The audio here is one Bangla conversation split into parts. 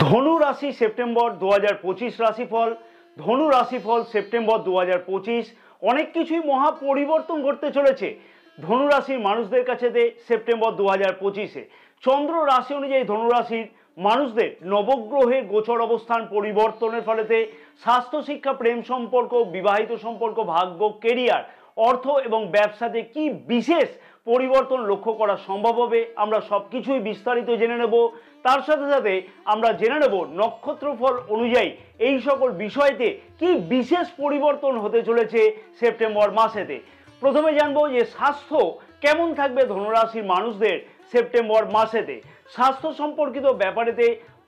ধনু রাশি সেপ্টেম্বর 2025 রাশিফল। ধনু রাশিফল সেপ্টেম্বর 2025 অনেক কিছুই মহা পরিবর্তন ঘটতে চলেছে ধনু রাশির মানুষদের কাছে সেপ্টেম্বর 2025-এ। চন্দ্র রাশি অনুযায়ী ধনু রাশির মানুষদের নবগ্রহের গোচর অবস্থান পরিবর্তনের ফলেতে স্বাস্থ্য, শিক্ষা, প্রেম সম্পর্ক, বিবাহিত সম্পর্ক, ভাগ্য, কেরিয়ার, অর্থ এবং ব্যবসাতে কি বিশেষ পরিবর্তন লক্ষ্য করা সম্ভব হবে আমরা সবকিছুই বিস্তারিত জেনে নেব। তার সাথে সাথে আমরা জেনে নেব নক্ষত্রফল অনুযায়ী এই সকল বিষয়তে কি বিশেষ পরিবর্তন হতে চলেছে সেপ্টেম্বর মাসেতে। প্রথমে জানবো যে স্বাস্থ্য কেমন থাকবে ধনুরাশির মানুষদের সেপ্টেম্বর মাসেতে। স্বাস্থ্য সম্পর্কিত ব্যাপারেতে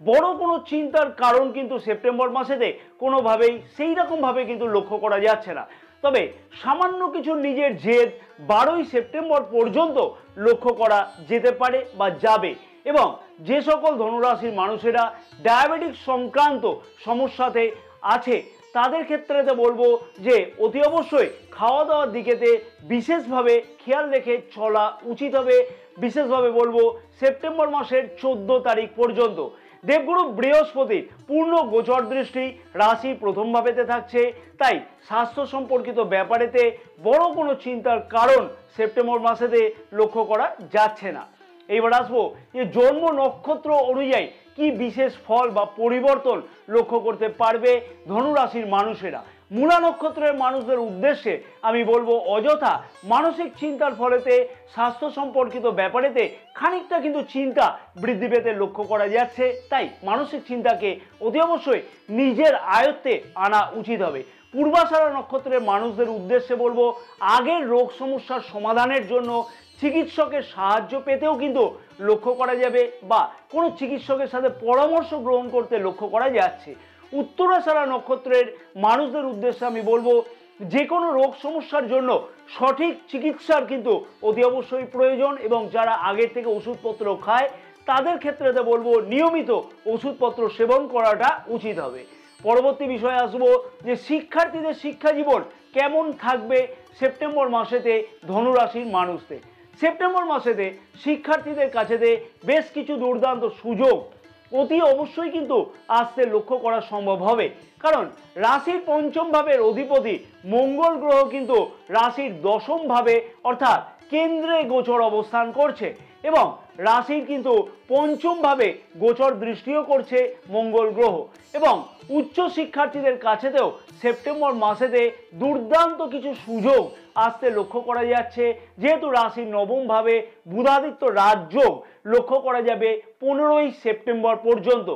বড় কোনো চিন্তার কারণ কিন্তু সেপ্টেম্বর মাসেতে কোনোভাবেই সেই রকমভাবে কিন্তু লক্ষ্য করা যাচ্ছে না। তবে সামান্য কিছু নিজের জেদ 12ই সেপ্টেম্বর পর্যন্ত লক্ষ্য করা যেতে পারে বা যাবে। এবং যে সকল ধনুরাশির মানুষেরা ডায়াবেটিক সংক্রান্ত সমস্যাতে আছে তাদের ক্ষেত্রে বলবো যে অতি অবশ্যই খাওয়া দাওয়ার দিকেতে বিশেষভাবে খেয়াল রেখে চলা উচিত হবে। বিশেষভাবে বলবো সেপ্টেম্বর মাসের 14 তারিখ পর্যন্ত দেবগুরু বৃহস্পতির পূর্ণ গোচর দৃষ্টি রাশি প্রথম ভাবেতে থাকছে, তাই স্বাস্থ্য সম্পর্কিত ব্যাপারেতে বড় কোনো চিন্তার কারণ সেপ্টেম্বর মাসেতে লক্ষ্য করা যাচ্ছে না। এইবার আসবো যে জন্ম নক্ষত্র অনুযায়ী কি বিশেষ ফল বা পরিবর্তন লক্ষ্য করতে পারবে ধনুরাশির মানুষেরা। মূলা নক্ষত্রের মানুষদের উদ্দেশ্যে আমি বলবো অযথা মানসিক চিন্তার ফলেতে স্বাস্থ্য সম্পর্কিত ব্যাপারেতে খানিকটা কিন্তু চিন্তা বৃদ্ধি পেতে লক্ষ্য করা যাচ্ছে, তাই মানসিক চিন্তাকে অতি অবশ্যই নিজের আয়ত্তে আনা উচিত হবে। পূর্বাষাঢ়া নক্ষত্রের মানুষদের উদ্দেশ্যে বলবো আগের রোগ সমস্যার সমাধানের জন্য চিকিৎসকের সাহায্য পেতেও কিন্তু লক্ষ্য করা যাবে বা কোনো চিকিৎসকের সাথে পরামর্শ গ্রহণ করতে লক্ষ্য করা যাচ্ছে। উত্তরাষাঢ়া নক্ষত্রের মানুষদের উদ্দেশ্যে আমি বলবো যে কোনো রোগ সমস্যার জন্য সঠিক চিকিৎসার কিন্তু অতি অবশ্যই প্রয়োজন এবং যারা আগের থেকে ওষুধপত্র খায় তাদের ক্ষেত্রে বলবো নিয়মিত ওষুধপত্র সেবন করাটা উচিত হবে। পরবর্তী বিষয়ে আসবো যে শিক্ষার্থীদের শিক্ষা জীবন কেমন থাকবে সেপ্টেম্বর মাসেতে ধনুরাশির মানুষদের। সেপ্টেম্বর মাসেতে শিক্ষার্থীদের কাছেতে বেশ কিছু দুর্দান্ত সুযোগ অতি অবশ্যই কিন্তু আসতে লক্ষ্য করা সম্ভব হবে, কারণ রাশির পঞ্চম ভাবের অধিপতি মঙ্গল গ্রহ কিন্তু রাশির দশম ভাবে অর্থাৎ কেন্দ্রে গোচর অবস্থান করছে এবং রাশির কিন্তু পঞ্চম ভাবে গোচর দৃষ্টিও করছে মঙ্গল গ্রহ। এবং উচ্চ শিক্ষার্থীদের কাছেতেও সেপ্টেম্বর মাসেতে দুর্দান্ত কিছু সুযোগ আসতে লক্ষ্য করা যাচ্ছে, যেহেতু রাশির নবম ভাবে বুধাদিত্য রাজযোগ লক্ষ্য করা যাবে 15ই সেপ্টেম্বর পর্যন্ত।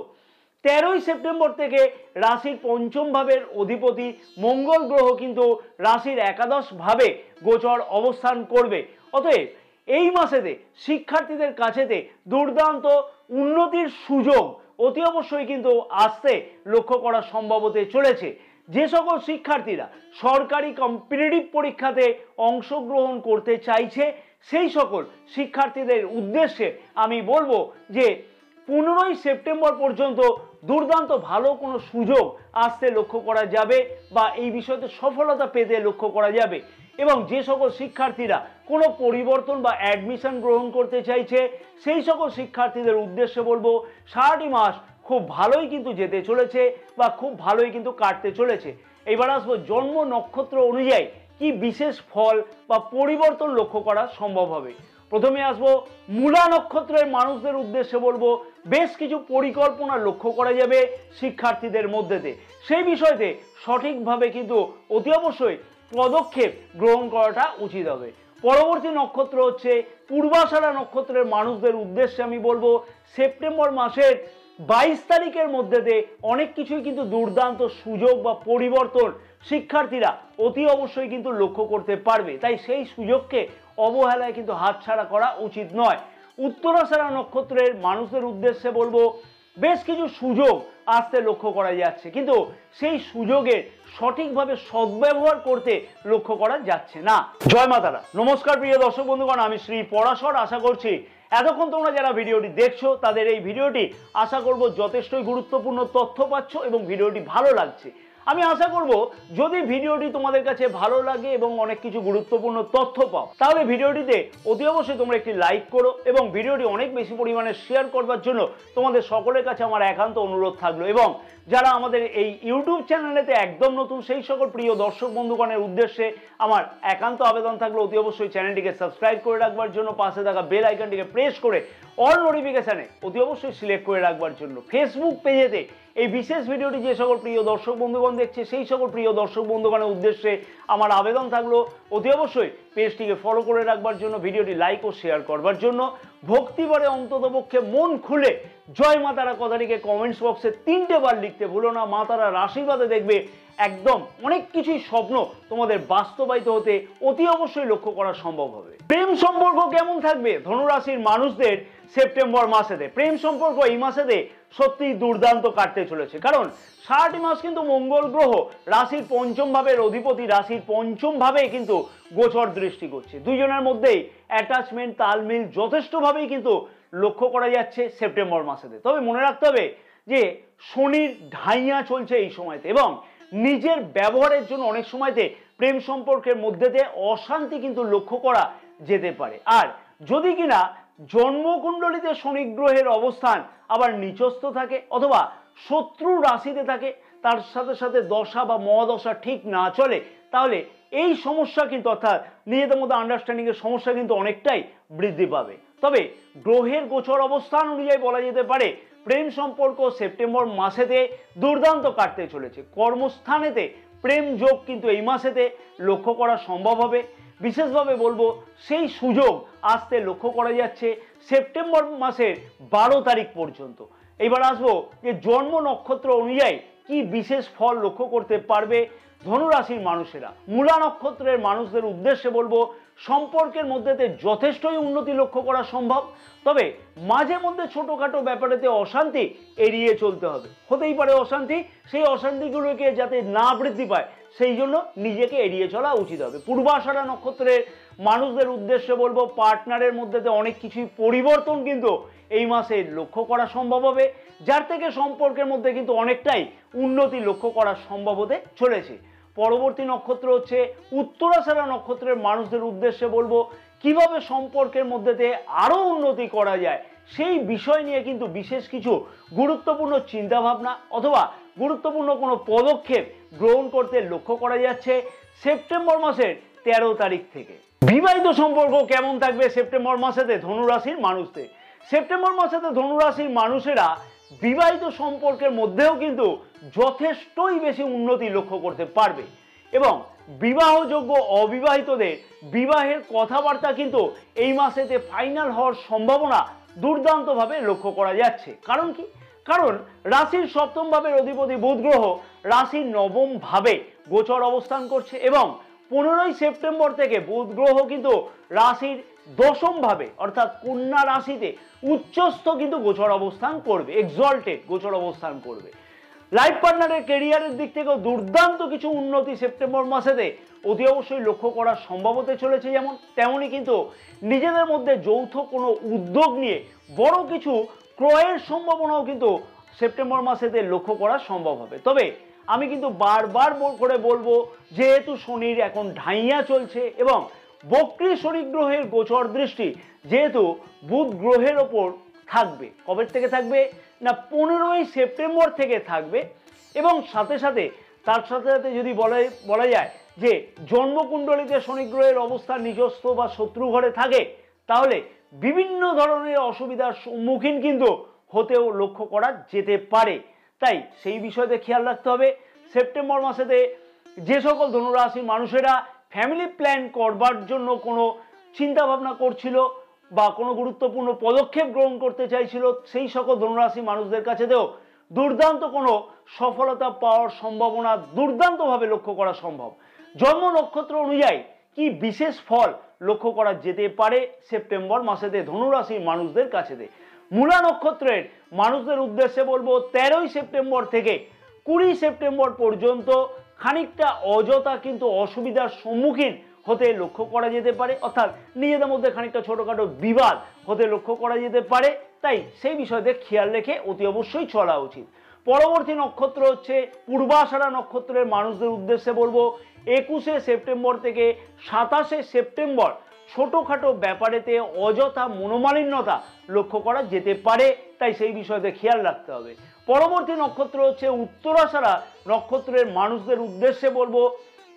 13ই সেপ্টেম্বর থেকে রাশির পঞ্চম ভাবের অধিপতি মঙ্গল গ্রহ কিন্তু রাশির একাদশ ভাবে গোচর অবস্থান করবে। অতএব এই মাসেতে শিক্ষার্থীদের কাছেতে দুর্দান্ত উন্নতির সুযোগ অতি অবশ্যই কিন্তু আসতে লক্ষ্য করা সম্ভব হতে চলেছে। যে সকল শিক্ষার্থীরা সরকারি কম্পিটিটিভ পরীক্ষাতে অংশগ্রহণ করতে চাইছে সেই সকল শিক্ষার্থীদের উদ্দেশ্যে আমি বলবো যে 15ই সেপ্টেম্বর পর্যন্ত দুর্দান্ত ভালো কোনো সুযোগ আসতে লক্ষ্য করা যাবে বা এই বিষয়তে সফলতা পেতে লক্ষ্য করা যাবে। এবং যে সকল শিক্ষার্থীরা কোনো পরিবর্তন বা অ্যাডমিশন গ্রহণ করতে চাইছে সেই সকল শিক্ষার্থীদের উদ্দেশ্যে বলবো সারাটি মাস খুব ভালোই কিন্তু যেতে চলেছে বা খুব ভালোই কিন্তু কাটতে চলেছে। এবার আসবো জন্ম নক্ষত্র অনুযায়ী কি বিশেষ ফল বা পরিবর্তন লক্ষ্য করা সম্ভব হবে। প্রথমে আসবো মূলা নক্ষত্রের মানুষদের উদ্দেশ্যে বলবো বেশ কিছু পরিকল্পনা লক্ষ্য করা যাবে শিক্ষার্থীদের মধ্যেতে, সেই বিষয়তে সঠিকভাবে কিন্তু অতি অবশ্যই পদক্ষেপ গ্রহণ করাটা উচিত হবে। পরবর্তী নক্ষত্র হচ্ছে পূর্বাষাঢ়া নক্ষত্রের মানুষদের উদ্দেশ্যে আমি বলবো সেপ্টেম্বর মাসের 22 তারিখের মধ্যেতে অনেক কিছুই কিন্তু দুর্দান্ত সুযোগ বা পরিবর্তন শিক্ষার্থীরা অতি অবশ্যই কিন্তু লক্ষ্য করতে পারবে, তাই সেই সুযোগকে অবহেলায় কিন্তু হাতছাড়া করা উচিত নয়। উত্তরাষাঢ়া নক্ষত্রের মানুষদের উদ্দেশ্যে বলবো বেশ কিছু সুযোগ আসতে লক্ষ্য করা যাচ্ছে, কিন্তু সেই সুযোগের সঠিকভাবে সদ্ব্যবহার করতে লক্ষ্য করা যাচ্ছে না। জয় মা তারা। নমস্কার প্রিয় দর্শক বন্ধুগণ, আমি শ্রী পরাশর। আশা করছি এতক্ষণ তোমরা যারা ভিডিওটি দেখছো তাদের এই ভিডিওটি আশা করব যথেষ্টই গুরুত্বপূর্ণ তথ্য পাচ্ছ এবং ভিডিওটি ভালো লাগছে। আমি আশা করব যদি ভিডিওটি তোমাদের কাছে ভালো লাগে এবং অনেক কিছু গুরুত্বপূর্ণ তথ্য পাও, তাহলে ভিডিওটিতে অতি অবশ্যই তোমরা একটি লাইক করো এবং ভিডিওটি অনেক বেশি পরিমাণে শেয়ার করবার জন্য তোমাদের সকলের কাছে আমার একান্ত অনুরোধ থাকলো। এবং যারা আমাদের এই ইউটিউব চ্যানেলেতে একদম নতুন সেই সকল প্রিয় দর্শক বন্ধুগণের উদ্দেশ্যে আমার একান্ত আবেদন থাকলো অতি অবশ্যই চ্যানেলটিকে সাবস্ক্রাইব করে রাখবার জন্য, পাশে থাকা বেল আইকনটিকে প্রেস করে অল নোটিফিকেশানে অতি অবশ্যই সিলেক্ট করে রাখবার জন্য। ফেসবুক পেজেতে এই বিশেষ ভিডিওটি যে সকল প্রিয় দর্শক বন্ধুগণ দেখছে সেই সকল প্রিয় দর্শক বন্ধুগণের উদ্দেশ্যে আমার আবেদন থাকলো অতি অবশ্যই পেজটিকে ফলো করে রাখবার জন্য, ভিডিওটি লাইক ও শেয়ার করবার জন্য। ভক্তিভরে অন্ততপক্ষে মন খুলে জয় মা তারা কথাটিকে কমেন্টস বক্সে 3টে বার লিখতে ভুলো না। মা তারার আশীর্বাদে দেখবে একদম অনেক কিছুই স্বপ্ন তোমাদের বাস্তবায়িত হতে অতি অবশ্যই লক্ষ্য করা সম্ভব হবে। প্রেম সম্পর্ক কেমন থাকবে ধনুরাশির মানুষদের সেপ্টেম্বর মাসেতে? প্রেম সম্পর্ক এই মাসেতে সত্যিই দুর্দান্ত কাটতে চলেছে, কারণ সারাটি মাস কিন্তু মঙ্গল গ্রহ রাশির পঞ্চম ভাবের অধিপতি রাশির পঞ্চম ভাবে কিন্তু গোচর দৃষ্টি করছে। দুইজনের মধ্যেই অ্যাটাচমেন্ট তালমিল যথেষ্টভাবেই কিন্তু লক্ষ্য করা যাচ্ছে সেপ্টেম্বর মাসেতে। তবে মনে রাখতে হবে যে শনির ঢাইয়া চলছে এই সময়তে এবং নিজের ব্যবহারের জন্য অনেক সময়তে প্রেম সম্পর্কের মধ্যে দিয়ে অশান্তি কিন্তু লক্ষ্য করা যেতে পারে। আর যদি কিনা জন্মকুণ্ডলিতে শনি গ্রহের অবস্থান আবার নিচস্থ থাকে অথবা শত্রু রাশিতে থাকে, তার সাথে সাথে দশা বা মহাদশা ঠিক না চলে, তাহলে এই সমস্যা কিন্তু অর্থাৎ নিজেদের মধ্যে আন্ডারস্ট্যান্ডিংয়ের সমস্যা কিন্তু অনেকটাই বৃদ্ধি পাবে। তবে গ্রহের গোচর অবস্থান অনুযায়ী বলা যেতে পারে প্রেম সম্পর্ক সেপ্টেম্বর মাসেতে দুর্দান্ত কাটতে চলেছে। কর্মস্থানেতে প্রেম যোগ কিন্তু এই মাসেতে লক্ষ্য করা সম্ভব হবে। বিশেষভাবে বলবো সেই সুযোগ আসতে লক্ষ্য করা যাচ্ছে সেপ্টেম্বর মাসের 12 তারিখ পর্যন্ত। এবার আসবো যে জন্ম নক্ষত্র অনুযায়ী কি বিশেষ ফল লক্ষ্য করতে পারবে ধনুরাশির মানুষেরা। মূলা নক্ষত্রের মানুষদের উদ্দেশ্যে বলবো সম্পর্কের মধ্যেতে যথেষ্টই উন্নতি লক্ষ্য করা সম্ভব, তবে মাঝে মধ্যে ছোটখাটো ব্যাপারেতে অশান্তি এড়িয়ে চলতে হবে। হতেই পারে অশান্তি, সেই অশান্তিগুলোকে যাতে না বৃদ্ধি পায় সেই জন্য নিজেকে এড়িয়ে চলা উচিত হবে। পূর্বাষাঢ়া নক্ষত্রের মানুষদের উদ্দেশ্যে বলবো পার্টনারের মধ্যেতে অনেক কিছুই পরিবর্তন কিন্তু এই মাসে লক্ষ্য করা সম্ভব হবে, যার থেকে সম্পর্কের মধ্যে কিন্তু অনেকটাই উন্নতি লক্ষ্য করা সম্ভব হতে চলেছে। পরবর্তী নক্ষত্র হচ্ছে উত্তরাষাঢ়া নক্ষত্রের মানুষদের উদ্দেশ্যে বলবো কিভাবে সম্পর্কের মধ্যেতে আরো উন্নতি করা যায় সেই বিষয় নিয়ে কিন্তু বিশেষ কিছু গুরুত্বপূর্ণ চিন্তাভাবনা অথবা গুরুত্বপূর্ণ কোনো পদক্ষেপ গ্রহণ করতে লক্ষ্য করা যাচ্ছে সেপ্টেম্বর মাসের 13 তারিখ থেকে। বিবাহিত সম্পর্ক কেমন থাকবে সেপ্টেম্বর মাসেতে ধনুরাশির মানুষদের? সেপ্টেম্বর মাসেতে ধনুরাশির মানুষেরা বিবাহিত সম্পর্কের মধ্যেও কিন্তু যথেষ্টই বেশি উন্নতি লক্ষ্য করতে পারবে এবং বিবাহযোগ্য অবিবাহিতদের বিবাহের কথাবার্তা কিন্তু এই মাসেতে ফাইনাল হওয়ার সম্ভাবনা দুর্দান্তভাবে লক্ষ্য করা যাচ্ছে। কারণ কি? কারণ রাশির সপ্তম ভাবের অধিপতি বুধ গ্রহ রাশির নবম ভাবে গোচর অবস্থান করছে এবং 15ই সেপ্টেম্বর থেকে বুধ গ্রহ কিন্তু রাশির দশম ভাবে অর্থাৎ কন্যা রাশিতে উচ্চস্থ কিন্তু গোচর অবস্থান করবে, এক্সল্টেড গোচর অবস্থান করবে। লাইফ পার্টনারের ক্যারিয়ারের দিক থেকেও দুর্দান্ত কিছু উন্নতি সেপ্টেম্বর মাসেতে অতি অবশ্যই লক্ষ্য করা সম্ভব হতে চলেছে। যেমন তেমনই কিন্তু নিজেদের মধ্যে যৌথ কোনো উদ্যোগ নিয়ে বড় কিছু ক্রয়ের সম্ভাবনাও কিন্তু সেপ্টেম্বর মাসেতে লক্ষ্য করা সম্ভব হবে। তবে আমি কিন্তু বারবার করে বলবো যেহেতু শনির এখন ঢাইয়া চলছে এবং বক্রী শনি গ্রহের গোচর দৃষ্টি যেহেতু বুধ গ্রহের ওপর থাকবে, কবে থেকে থাকবে না 15ই সেপ্টেম্বর থেকে থাকবে এবং সাথে সাথে তার সাথে সাথে যদি বলা যায় যে জন্মকুণ্ডলিতে শনি গ্রহের অবস্থান নিজস্ব বা শত্রু ঘরে থাকে, তাহলে বিভিন্ন ধরনের অসুবিধার সম্মুখীন কিন্তু হতেও লক্ষ্য করা যেতে পারে। তাই সেই বিষয়তে খেয়াল রাখতে হবে। সেপ্টেম্বর মাসেতে যে সকল ধনুরাশির মানুষেরা ফ্যামিলি প্ল্যান করবার জন্য কোনো চিন্তা ভাবনা করছিল বা কোনো গুরুত্বপূর্ণ পদক্ষেপ গ্রহণ করতে চাইছিল, সেই সকল ধনুরাশি মানুষদের কাছেতেও দুর্দান্ত কোনো সফলতা পাওয়ার সম্ভাবনা দুর্দান্তভাবে লক্ষ্য করা সম্ভব। জন্ম নক্ষত্র অনুযায়ী কি বিশেষ ফল লক্ষ্য করা যেতে পারে সেপ্টেম্বর মাসেতে ধনুরাশির মানুষদের কাছেতে? মূলা নক্ষত্রের মানুষদের উদ্দেশ্যে বলবো 13ই সেপ্টেম্বর থেকে 20 সেপ্টেম্বর পর্যন্ত খানিকটা অযথা কিন্তু অসুবিধার সম্মুখীন হতে লক্ষ্য করা যেতে পারে, অর্থাৎ নিজেদের মধ্যে খানিকটা ছোটখাটো বিবাদ হতে লক্ষ্য করা যেতে পারে। তাই সেই বিষয়তে খেয়াল রেখে অতি অবশ্যই চলা উচিত। পরবর্তী নক্ষত্র হচ্ছে পূর্বাষাঢ়া নক্ষত্রের মানুষদের উদ্দেশ্যে বলবো 21শে সেপ্টেম্বর থেকে 27শে সেপ্টেম্বর ছোটোখাটো ব্যাপারেতে অযথা মনোমালিন্যতা লক্ষ্য করা যেতে পারে, তাই সেই বিষয়তে খেয়াল রাখতে হবে। পরবর্তী নক্ষত্র হচ্ছে উত্তরাষাঢ়া নক্ষত্রের মানুষদের উদ্দেশ্যে বলবো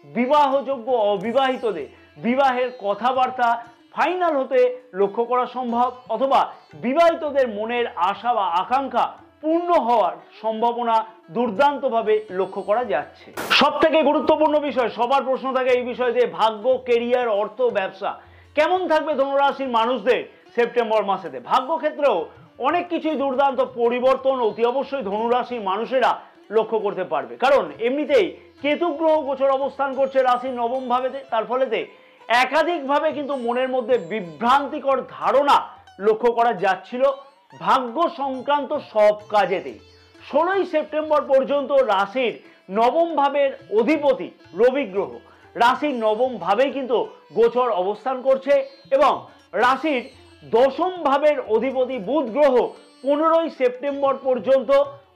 বিবাহযোগ্য অবিবাহিতদের বিবাহের কথাবার্তা ফাইনাল হতে লক্ষ্য করা সম্ভব, অথবা বিবাহিতদের মনের আশা বা আকাঙ্ক্ষা পূর্ণ হওয়ার সম্ভাবনা দুর্দান্তভাবে লক্ষ্য করা যাচ্ছে। সব থেকে গুরুত্বপূর্ণ বিষয়, সবার প্রশ্ন থাকে এই বিষয়তে, ভাগ্য, কেরিয়ার, অর্থ, ব্যবসা কেমন থাকবে ধনুরাশির মানুষদের সেপ্টেম্বর মাসেতে। ভাগ্য ক্ষেত্রেও অনেক কিছুই দুর্দান্ত পরিবর্তন অতি অবশ্যই ধনুরাশির মানুষেরা লক্ষ্য করতে পারবে, কারণ এমনিতেই কেতু গ্রহ গোচর অবস্থান করছে রাশির নবম ভাবেতে, তার ফলেতে একাধিকভাবে কিন্তু মনের মধ্যে বিভ্রান্তিকর ধারণা লক্ষ্য করা যাচ্ছিল ভাগ্য সংক্রান্ত সব কাজেতেই। 16ই সেপ্টেম্বর পর্যন্ত রাশির নবম ভাবের অধিপতি রবি গ্রহ রাশির নবম ভাবেই কিন্তু গোচর অবস্থান করছে, এবং রাশির দশম ভাবের অধিপতি বুধ গ্রহ 15ই সেপ্টেম্বর পর্যন্ত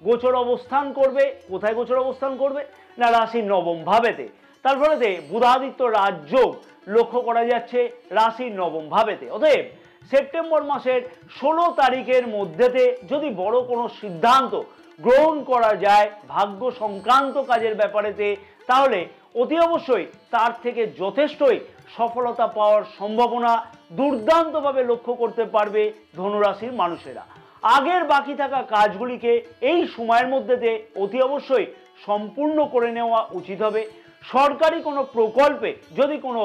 গোচর অবস্থান করবে। কোথায় গোচর অবস্থান করবে না রাশির নবম ভাবেতে, তার ফলেতে বুধাদিত্য রাজযোগ লক্ষ্য করা যাচ্ছে রাশির নবম ভাবেতে। অতএব সেপ্টেম্বর মাসের 16 তারিখের মধ্যেতে যদি বড় কোনো সিদ্ধান্ত গ্রহণ করা যায় ভাগ্য সংক্রান্ত কাজের ব্যাপারেতে, তাহলে অতি অবশ্যই তার থেকে যথেষ্টই সফলতা পাওয়ার সম্ভাবনা দুর্দান্তভাবে লক্ষ্য করতে পারবে ধনুরাশির মানুষেরা। আগের বাকি থাকা কাজগুলিকে এই সময়ের মধ্যেতে অতি অবশ্যই সম্পূর্ণ করে নেওয়া উচিত হবে। সরকারি কোনো প্রকল্পে যদি কোনো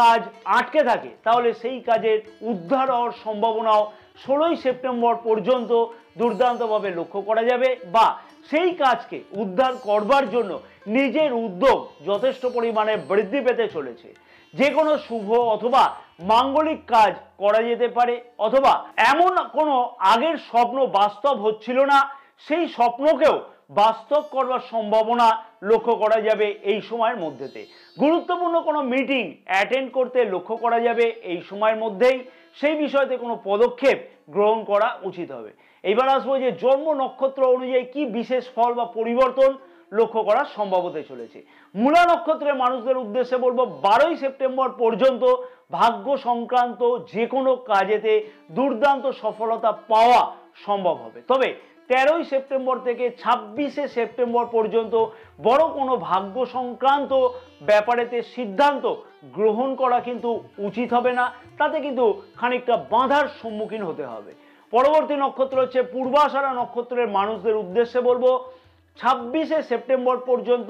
কাজ আটকে থাকে তাহলে সেই কাজের উদ্ধার হওয়ার সম্ভাবনাও 16ই সেপ্টেম্বর পর্যন্ত দুর্দান্তভাবে লক্ষ্য করা যাবে, বা সেই কাজকে উদ্ধার করবার জন্য নিজের উদ্যোগ যথেষ্ট পরিমাণে বৃদ্ধি পেতে চলেছে। যে কোনো শুভ অথবা মাঙ্গলিক কাজ করা যেতে পারে, অথবা এমন কোনো আগের স্বপ্ন বাস্তব হচ্ছিল না সেই স্বপ্নকেও বাস্তব করবার সম্ভাবনা লক্ষ্য করা যাবে এই সময়ের মধ্যেতে। গুরুত্বপূর্ণ কোনো মিটিং অ্যাটেন্ড করতে লক্ষ্য করা যাবে এই সময়ের মধ্যেই, সেই বিষয়তে কোনো পদক্ষেপ গ্রহণ করা উচিত হবে। এইবার আসবো যে জন্ম নক্ষত্র অনুযায়ী কি বিশেষ ফল বা পরিবর্তন লক্ষ্য করা সম্ভব হতে চলেছে। মূলা নক্ষত্রের মানুষদের উদ্দেশ্যে বলবো 12ই সেপ্টেম্বর পর্যন্ত ভাগ্য সংক্রান্ত যে কোনো কাজেতে দুর্দান্ত সফলতা পাওয়া সম্ভব হবে, তবে 13ই সেপ্টেম্বর থেকে 26শে সেপ্টেম্বর পর্যন্ত বড় কোনো ভাগ্য সংক্রান্ত ব্যাপারেতে সিদ্ধান্ত গ্রহণ করা কিন্তু উচিত হবে না, তাতে কিন্তু খানিকটা বাধার সম্মুখীন হতে হবে। পরবর্তী নক্ষত্র হচ্ছে পূর্বাষাঢ়া নক্ষত্রের মানুষদের উদ্দেশ্যে বলবো 26শে সেপ্টেম্বর পর্যন্ত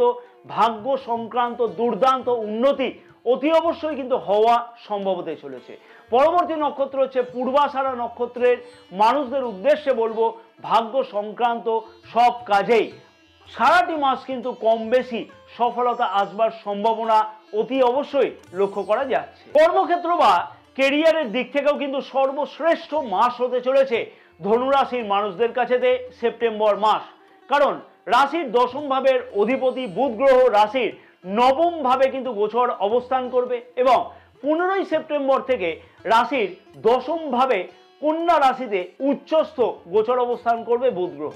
ভাগ্য সংক্রান্ত দুর্দান্ত উন্নতি অতি অবশ্যই কিন্তু হওয়া সম্ভব হতে চলেছে। পরবর্তী নক্ষত্র হচ্ছে পূর্বাষাঢ়া নক্ষত্রের মানুষদের উদ্দেশ্যে বলবো ভাগ্য সংক্রান্ত সব কাজেই সারাটি মাস কিন্তু কম বেশি সফলতা আসবার সম্ভাবনা অতি অবশ্যই লক্ষ্য করা যাচ্ছে। কর্মক্ষেত্র বা কেরিয়ারের দিক থেকেও কিন্তু সর্বশ্রেষ্ঠ মাস হতে চলেছে ধনুরাশির মানুষদের কাছেতে সেপ্টেম্বর মাস, কারণ রাশির দশম ভাবের অধিপতি বুধ গ্রহ রাশির নবম ভাবে কিন্তু গোচর অবস্থান করবে, এবং 15ই সেপ্টেম্বর থেকে রাশির দশম ভাবে কন্যা রাশিতে উচ্চস্থ গোচর অবস্থান করবে বুধ গ্রহ।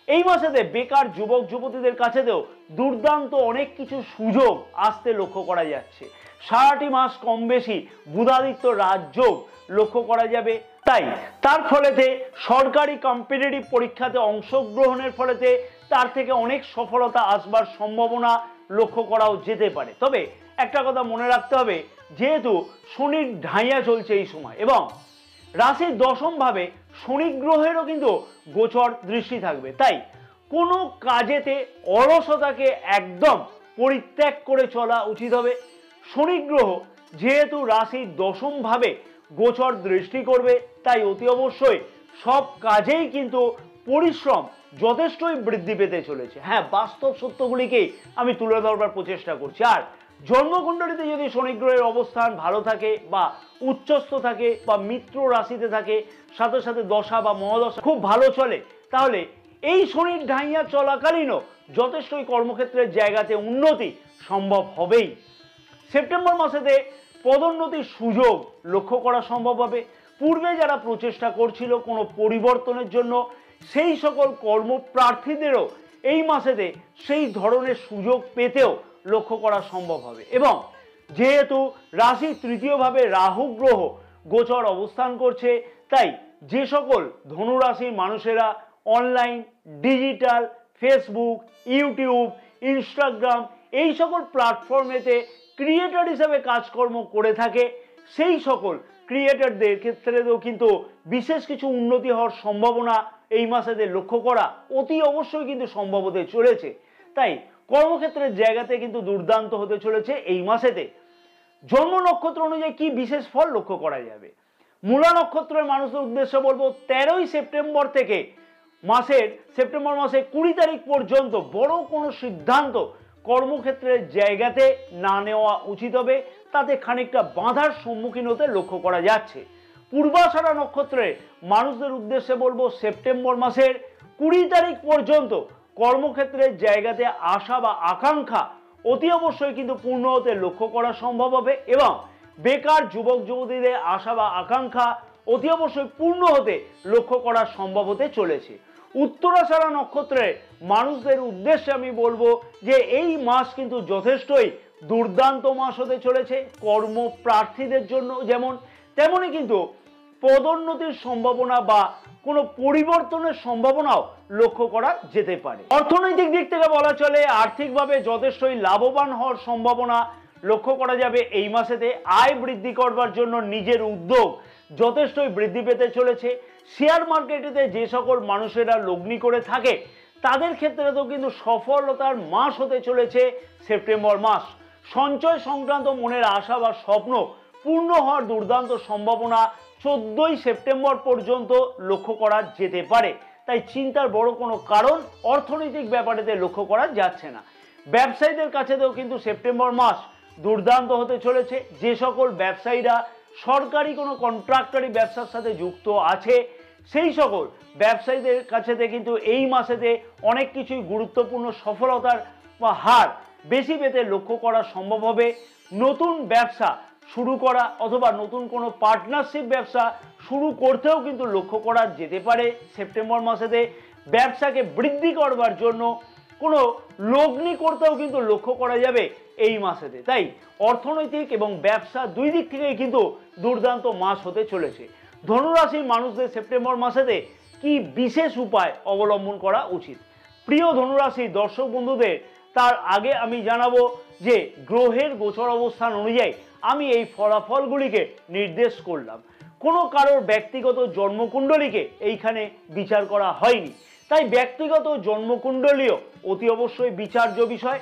এই মাসেতে বেকার যুবক যুবতীদের কাছেতেও দুর্দান্ত অনেক কিছু সুযোগ আসতে লক্ষ্য করা যাচ্ছে। সারাটি মাস কম বেশি বুধাদিত্য রাজযোগ লক্ষ্য করা যাবে, তাই তার ফলেতে সরকারি কম্পিটিটিভ পরীক্ষাতে অংশগ্রহণের ফলেতে তার থেকে অনেক সফলতা আসবার সম্ভাবনা লক্ষ্য করাও যেতে পারে। তবে একটা কথা মনে রাখতে হবে, যেহেতু শনির ঢাইয়া চলছে এই সময় এবং রাশির দশম ভাবে শনি গ্রহেরও কিন্তু গোচর দৃষ্টি থাকবে, তাই কোনো কাজেতে অলসতাকে একদম পরিত্যাগ করে চলা উচিত হবে। শনি গ্রহ যেহেতু রাশির দশম ভাবে গোচর দৃষ্টি করবে, তাই অতি অবশ্যই সব কাজেই কিন্তু পরিশ্রম যথেষ্টই বৃদ্ধি পেতে চলেছে। হ্যাঁ, বাস্তব সত্যগুলিকেই আমি তুলে ধরবার প্রচেষ্টা করছি। আর জন্মকুণ্ডলিতে যদি শনি গ্রহের অবস্থান ভালো থাকে বা উচ্চস্থ থাকে বা মিত্র রাশিতে থাকে, সাথে সাথে দশা বা মহাদশা খুব ভালো চলে, তাহলে এই শনির ঢাইয়া চলাকালীনও যথেষ্টই কর্মক্ষেত্রের জায়গাতে উন্নতি সম্ভব হবেই। সেপ্টেম্বর মাসেতে পদোন্নতির সুযোগ লক্ষ্য করা সম্ভব হবে। পূর্বে যারা প্রচেষ্টা করছিল কোনো পরিবর্তনের জন্য, সেই সকল কর্মপ্রার্থীদেরও এই মাসেতে সেই ধরনের সুযোগ পেতেও লক্ষ্য করা সম্ভব হবে। এবং যেহেতু রাশির তৃতীয়ভাবে রাহু গ্রহ গোচর অবস্থান করছে, তাই যে সকল ধনুরাশির মানুষেরা online, digital, Facebook, YouTube, Instagram এই সকল প্ল্যাটফর্মেতে ক্রিয়েটর হিসেবে কাজকর্ম করে থাকে, সেই সকল ক্রিয়েটরদের ক্ষেত্রেও কিন্তু বিশেষ কিছু উন্নতি হওয়ার সম্ভাবনা এই মাসেতে লক্ষ্য করা অতি অবশ্যই কিন্তু সম্ভব হতে চলেছে। তাই কর্মক্ষেত্রের জায়গাতে কিন্তু দুর্দান্ত হতে চলেছে এই মাসেতে। জন্ম নক্ষত্র অনুযায়ী কি বিশেষ ফল লক্ষ্য করা যাবে? মূলা নক্ষত্রের মানুষদের উদ্দেশ্যে বলবো 13ই সেপ্টেম্বর থেকে সেপ্টেম্বর মাসে 20 তারিখ পর্যন্ত বড় কোনো সিদ্ধান্ত কর্মক্ষেত্রের জায়গাতে না নেওয়া উচিত হবে, তাতে খানিকটা বাধার সম্মুখীন হতে লক্ষ্য করা যাচ্ছে। পূর্বাষাঢ়া নক্ষত্রের মানুষদের উদ্দেশ্যে বলবো সেপ্টেম্বর মাসের 20 তারিখ পর্যন্ত কর্মক্ষেত্রের জায়গাতে আশা বা আকাঙ্ক্ষা অতি অবশ্যই কিন্তু পূর্ণ হতে লক্ষ্য করা সম্ভব হবে, এবং বেকার যুবক যুবতীদের আশা বা আকাঙ্ক্ষা অতি অবশ্যই পূর্ণ হতে লক্ষ্য করা সম্ভব হতে চলেছে। উত্তরাষাঢ়া নক্ষত্রের মানুষদের উদ্দেশ্যে আমি বলবো যে এই মাস কিন্তু যথেষ্টই দুর্দান্ত মাস হতে চলেছে কর্মপ্রার্থীদের জন্য, যেমন তেমনই কিন্তু পদোন্নতির সম্ভাবনা বা কোনো পরিবর্তনের সম্ভাবনাও লক্ষ্য করা যেতে পারে। অর্থনৈতিক দিক থেকে বলা চলে আর্থিকভাবে যথেষ্টই লাভবান হওয়ার সম্ভাবনা লক্ষ্য করা যাবে এই মাসেতে। আয় বৃদ্ধি করবার জন্য নিজের উদ্যোগ যথেষ্টই বৃদ্ধি পেতে চলেছে। শেয়ার মার্কেটেতে যে সকল মানুষেরা লগ্নি করে থাকে তাদের ক্ষেত্রে তো কিন্তু সফলতার মাস হতে চলেছে সেপ্টেম্বর মাস। সঞ্চয় সংক্রান্ত মনের আশা বা স্বপ্ন পূর্ণ হওয়ার দুর্দান্ত সম্ভাবনা 14ই সেপ্টেম্বর পর্যন্ত লক্ষ্য করা যেতে পারে। তাই চিন্তার বড় কোনো কারণ অর্থনৈতিক ব্যাপারেতে লক্ষ্য করা যাচ্ছে না। ব্যবসায়ীদের কাছেতেও কিন্তু সেপ্টেম্বর মাস দুর্দান্ত হতে চলেছে। যে সকল ব্যবসায়ীরা সরকারি কোনো কন্ট্রাক্টরি ব্যবসার সাথে যুক্ত আছে সেই সকল ব্যবসায়ীদের কাছেতে কিন্তু এই মাসেতে অনেক কিছুই গুরুত্বপূর্ণ সফলতার হার বেশি পেতে লক্ষ্য করা সম্ভব হবে। নতুন ব্যবসা শুরু করা অথবা নতুন কোনো পার্টনারশিপ ব্যবসা শুরু করতেও কিন্তু লক্ষ্য করা যেতে পারে সেপ্টেম্বর মাসেতে। ব্যবসাকে বৃদ্ধি করবার জন্য কোনো লগ্নি করতেও কিন্তু লক্ষ্য করা যাবে এই মাসেতে। তাই অর্থনৈতিক এবং ব্যবসা দুই দিক থেকেই কিন্তু দুর্দান্ত মাস হতে চলেছে। ধনুরাশির মানুষদের সেপ্টেম্বর মাসেতে কি বিশেষ উপায় অবলম্বন করা উচিত? প্রিয় ধনুরাশির দর্শক বন্ধুদের তার আগে আমি জানাবো যে গ্রহের গোচর অবস্থান অনুযায়ী আমি এই ফলাফলগুলিকে নির্দেশ করলাম। কোনো কারোর ব্যক্তিগত জন্মকুণ্ডলীকে এইখানে বিচার করা হয়নি, তাই ব্যক্তিগত জন্মকুণ্ডলীও অতি অবশ্যই বিচার্য বিষয়।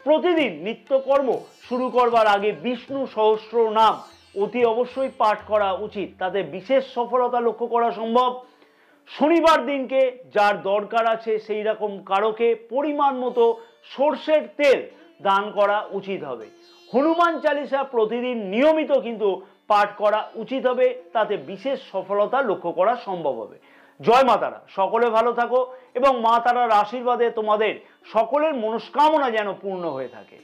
প্রতিদিন নিত্যকর্ম শুরু করবার আগে বিষ্ণু সহস্র নাম অতি অবশ্যই পাঠ করা উচিত, তাতে বিশেষ সফলতা লক্ষ্য করা সম্ভব। শনিবার দিনকে যার দরকার আছে সেই রকম কারোকে পরিমাণ মতো সর্ষের তেল দান করা উচিত হবে। হনুমান চালিসা প্রতিদিন নিয়মিত কিন্তু পাঠ করা উচিত হবে, তাতে বিশেষ সফলতা লক্ষ্য করা সম্ভব হবে। জয় মা তারা, সকলে ভালো থাকো এবং মা তারার আশীর্বাদে তোমাদের সকলের মনস্কামনা যেন পূর্ণ হয়ে থাকে।